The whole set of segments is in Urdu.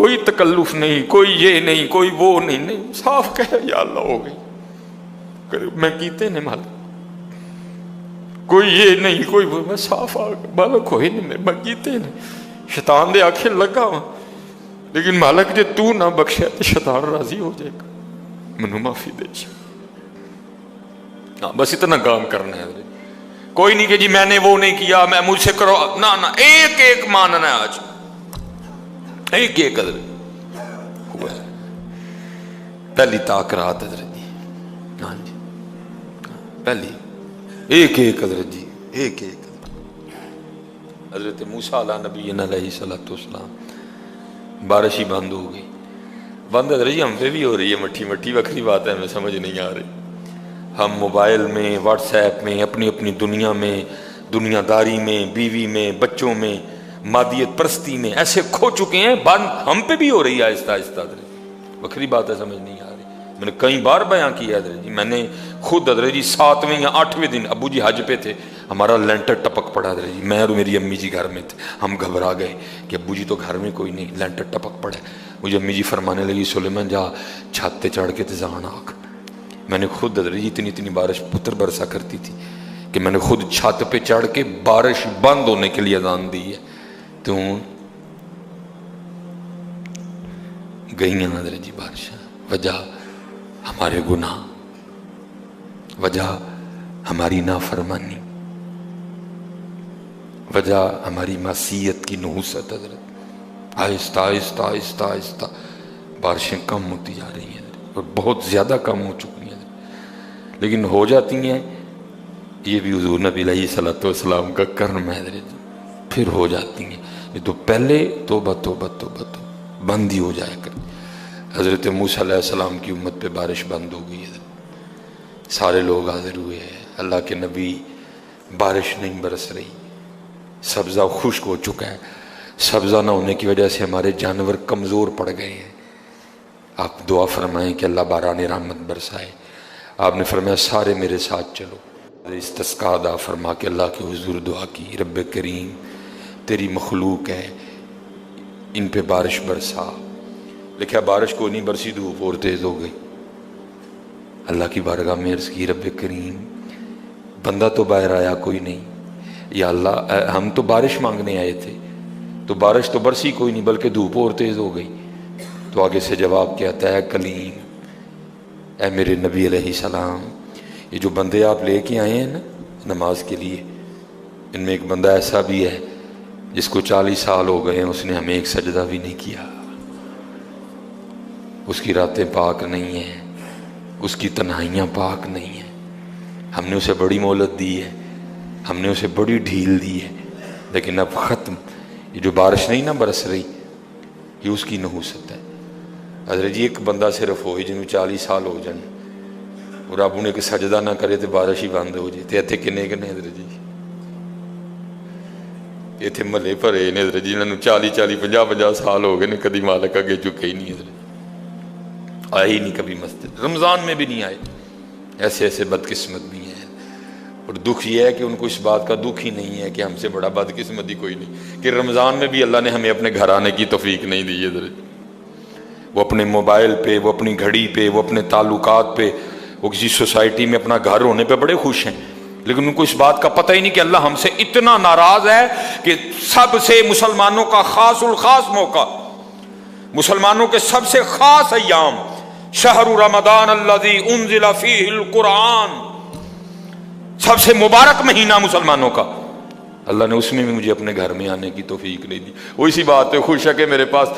کوئی تکلف نہیں، کوئی یہ نہیں، کوئی وہ نہیں، صاف کہے یا اللہ ہو گئی، میں کیتے نے مالک، کوئی یہ نہیں کوئی وہ، میں صاف مالک ہوئے نہیں میں کیتے نے، شیطان دے آنکھیں لگا ہوا، لیکن مالک جے تو نہ بخشے تو شیطان راضی ہو جائے گا، منو معافی دے ہاں بس اتنا کام کرنا ہے، کوئی نہیں کہ جی میں نے وہ نہیں کیا، میں مجھ سے کرو، نہ ایک ایک ماننا ہے، آج ایک ایک حضرت ہوا ہے، پہلی تاکرات حضرت جی، ہاں جی پہلی ایک ایک حضرت جی، ایک ایک حضرت موسیٰ علیہ نبی علیہ السلام، بارش ہی بند ہو گئی، بند حضرت جی ہم پہ بھی ہو رہی ہے، مٹھی مٹھی وکری بات ہے، ہمیں سمجھ نہیں آ رہی، ہم موبائل میں، واٹس ایپ میں، اپنی اپنی دنیا میں، دنیا داری میں، بیوی میں، بچوں میں، مادیت پرستی میں ایسے کھو چکے ہیں، بند ہم پہ بھی ہو رہی ہے آہستہ آہستہ حضرت، وکری بات ہے سمجھ نہیں آ رہی، میں نے کئی بار بیان کیا حضرت جی، میں نے خود حضرت جی 7ویں یا 8ویں دن ابو جی حج پہ تھے، ہمارا لینٹر ٹپک پڑا حضرت جی، میں اور میری امی جی گھر میں تھے، ہم گھبرا گئے کہ ابو جی تو گھر میں کوئی نہیں، لینٹر ٹپک پڑا، مجھے امی جی فرمانے لگی سلیمان جا چھت پہ چڑھ کے تزان آگ، میں نے خود حضرت جی اتنی بارش پتر برسا کرتی تھی کہ میں نے خود چھت پہ چڑھ کے بارش بند ہونے کے لیے اذان دی ہے، تو گئی ہیں حضرت جی بارش، وجہ ہمارے گناہ، وجہ ہماری نافرمانی، وجہ ہماری معصیت کی نحوست حضرت، آہستہ آہستہ آہستہ آہستہ بارشیں کم ہوتی جا رہی ہیں اور بہت زیادہ کم ہو چکی ہیں، لیکن ہو جاتی ہیں، یہ بھی حضور نبی علیہ الصلوۃ والسلام کا کرم ہے حضرت، پھر ہو جاتی ہیں، یہ تو پہلے توبہ توبہ توبہ توبہ بند ہی ہو جایا کر، حضرت موسیٰ علیہ السلام کی امت پہ بارش بند ہو گئی ہے، سارے لوگ حاضر ہوئے ہیں، اللہ کے نبی، بارش نہیں برس رہی، سبزہ خشک ہو چکا ہے، سبزہ نہ ہونے کی وجہ سے ہمارے جانور کمزور پڑ گئے ہیں، آپ دعا فرمائیں کہ اللہ باران رحمت برسائے، آپ نے فرمایا سارے میرے ساتھ چلو، استسقاء ادا فرما کے اللہ کے حضور دعا کی، رب کریم تیری مخلوق ہے، ان پہ بارش برسا، لکھا بارش کو نہیں برسی، دھوپ اور تیز ہو گئی، اللہ کی بارگاہ میں عرض کی رب کریم بندہ تو باہر آیا کوئی نہیں، یا اللہ ہم تو بارش مانگنے آئے تھے، تو بارش تو برسی کوئی نہیں بلکہ دھوپ اور تیز ہو گئی، تو آگے سے جواب کیا تھا، اے کلیم، اے میرے نبی علیہ السلام، یہ جو بندے آپ لے کے آئے ہیں نا نماز کے لیے، ان میں ایک بندہ ایسا بھی ہے جس کو 40 سال ہو گئے ہیں، اس نے ہمیں ایک سجدہ بھی نہیں کیا، اس کی راتیں پاک نہیں ہیں، اس کی تنہائیاں پاک نہیں ہیں، ہم نے اسے بڑی مہلت دی ہے، ہم نے اسے بڑی ڈھیل دی ہے، لیکن اب ختم، یہ جو بارش نہیں نہ برس رہی، یہ اس کی نحوست ہے، حضرت جی ایک بندہ صرف ہوئی جنہوں 40 سال ہو جائیں اور آپ انہیں کہ سجدہ نہ کرے تو بارش ہی بند ہو جائے، اتنے کنے حضرت جی، اتنے ملے بھرے نے حضرت جی، انہوں 40 سال ہو گئے نے، کدی مالک اگے چکے ہی نہیں، حضرت آئے ہی نہیں کبھی مسجد، رمضان میں بھی نہیں آئے، ایسے ایسے بدقسمت بھی ہیں، اور دکھ یہ ہے کہ ان کو اس بات کا دکھ ہی نہیں ہے کہ ہم سے بڑا بدقسمت ہی کوئی نہیں، کہ رمضان میں بھی اللہ نے ہمیں اپنے گھر آنے کی توفیق نہیں دی ہے، وہ اپنے موبائل پہ، وہ اپنی گھڑی پہ، وہ اپنے تعلقات پہ، وہ کسی سوسائٹی میں اپنا گھر ہونے پہ بڑے خوش ہیں، لیکن ان کو اس بات کا پتہ ہی نہیں کہ اللہ ہم سے اتنا ناراض ہے کہ سب سے مسلمانوں کا خاص الخاص موقع، مسلمانوں کے سب سے خاص ایام، شہر رمضان الذی انزل فیہ القرآن، سب سے مبارک مہینہ مسلمانوں کا، اللہ نے اس میں بھی مجھے اپنے گھر میں آنے کی توفیق نہیں دی، وہ اسی بات پہ خوش ہے کہ میرے پاس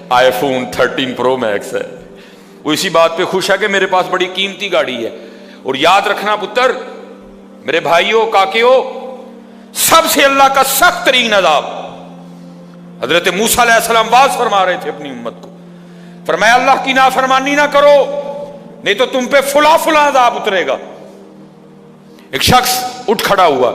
آئی فون 13 پرو میکس ہے، وہ اسی بات پہ خوش ہے کہ میرے پاس بڑی قیمتی گاڑی ہے، اور یاد رکھنا پتر، میرے بھائیوں کاکیوں، سب سے اللہ کا سخت ترین عذاب، حضرت موسیٰ علیہ السلام واز فرما رہے تھے اپنی امت کو، فرمایا اللہ کی نافرمانی نہ کرو نہیں تو تم پہ فلاں فلاں عذاب اترے گا، ایک شخص اٹھ کھڑا ہوا،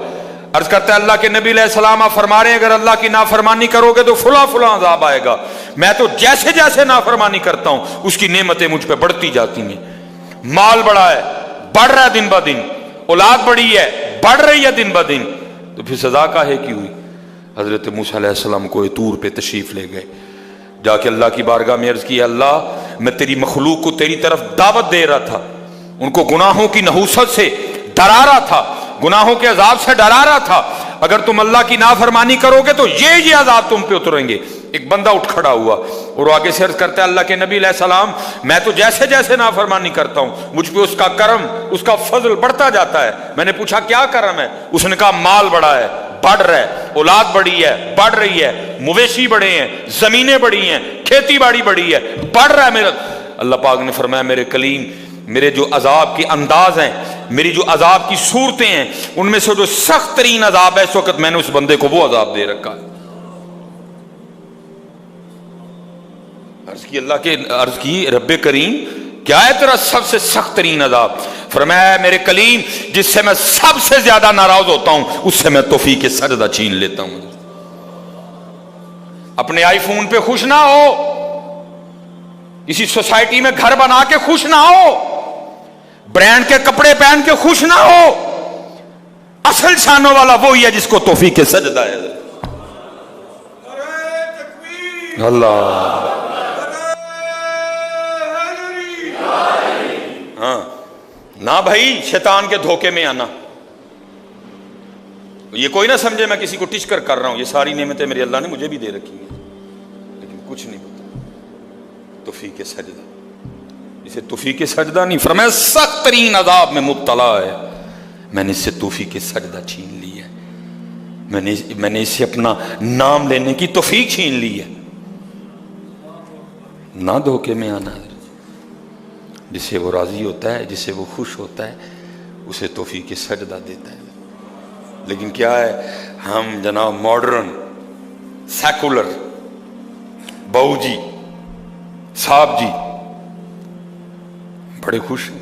عرض کرتا ہے اللہ کے نبی علیہ السلام آپ فرما رہے ہیں اگر اللہ کی نافرمانی کرو گے تو فلاں فلاں عذاب آئے گا، میں تو جیسے جیسے نافرمانی کرتا ہوں اس کی نعمتیں مجھ پہ بڑھتی جاتی ہیں، مال بڑا ہے، بڑھ رہا ہے دن بہ دن، اولاد بڑی ہے، بڑھ رہی ہے دن بہ دن، تو پھر سزا کاہے کی ہوئی؟ حضرت موسیٰ علیہ السلام کو طور پہ تشریف لے گئے، جا کے اللہ کی بارگاہ میں عرض کی اللہ میں تیری مخلوق کو تیری طرف دعوت دے رہا تھا، ان کو گناہوں کی نحوست سے ڈرا رہا تھا، گناہوں کے عذاب سے ڈرا رہا تھا، اگر تم اللہ کی نافرمانی کرو گے تو یہ عذاب تم پہ اتریں گے۔ ایک بندہ اٹھ کھڑا ہوا اور آگے سے عرض کرتا ہے اللہ کے نبی علیہ السلام میں تو جیسے جیسے نافرمانی کرتا ہوں مجھ پہ اس کا کرم، اس کا فضل بڑھتا جاتا ہے۔ میں نے پوچھا کیا کرم ہے؟ اس نے کہا مال بڑا ہے، بڑھ رہا ہے، اولاد بڑی ہے، بڑھ رہی ہے، مویشی بڑے ہیں، زمینیں بڑی ہیں، کھیتی باڑی بڑی ہے، بڑھ رہا ہے میرا۔ اللہ پاک نے فرمایا میرے کلیم میرے جو عذاب کے انداز ہیں، میری جو عذاب کی صورتیں ہیں، ان میں سے جو سخت ترین عذاب ہے اس وقت میں نے اس بندے کو وہ عذاب دے رکھا ہے۔ عرض کی رب کریم کیا ہے تیرا سب سے سخت ترین عذاب؟ فرمایا میرے کلیم جس سے میں سب سے زیادہ ناراض ہوتا ہوں اس سے میں توفیق سجدہ چھین لیتا ہوں۔ اپنے آئی فون پہ خوش نہ ہو، کسی سوسائٹی میں گھر بنا کے خوش نہ ہو، برانڈ کے کپڑے پہن کے خوش نہ ہو، اصل شانوں والا وہی ہے جس کو توفیق سجدہ ہے۔ اللہ ہاں نہ بھائی شیطان کے دھوکے میں آنا، یہ کوئی نہ سمجھے میں کسی کو ٹچ کر رہا ہوں، یہ ساری نعمتیں میرے اللہ نے مجھے بھی دے رکھی ہیں لیکن کچھ نہیں ہوتا۔ توفیق سجدہ، اسے توفیق سجدہ نہیں فرمایا سخت ترین عذاب میں مبتلا ہے، میں نے اس سے توفیق سجدہ چھین لی ہے، میں نے اسے اپنا نام لینے کی توفیق چھین لی ہے۔ نہ دھوکے میں آنا، جسے وہ راضی ہوتا ہے، جسے وہ خوش ہوتا ہے اسے توفیق سجدہ دیتا ہے۔ لیکن کیا ہے ہم جناب ماڈرن سیکولر بہو جی صاحب جی بڑے خوش ہیں،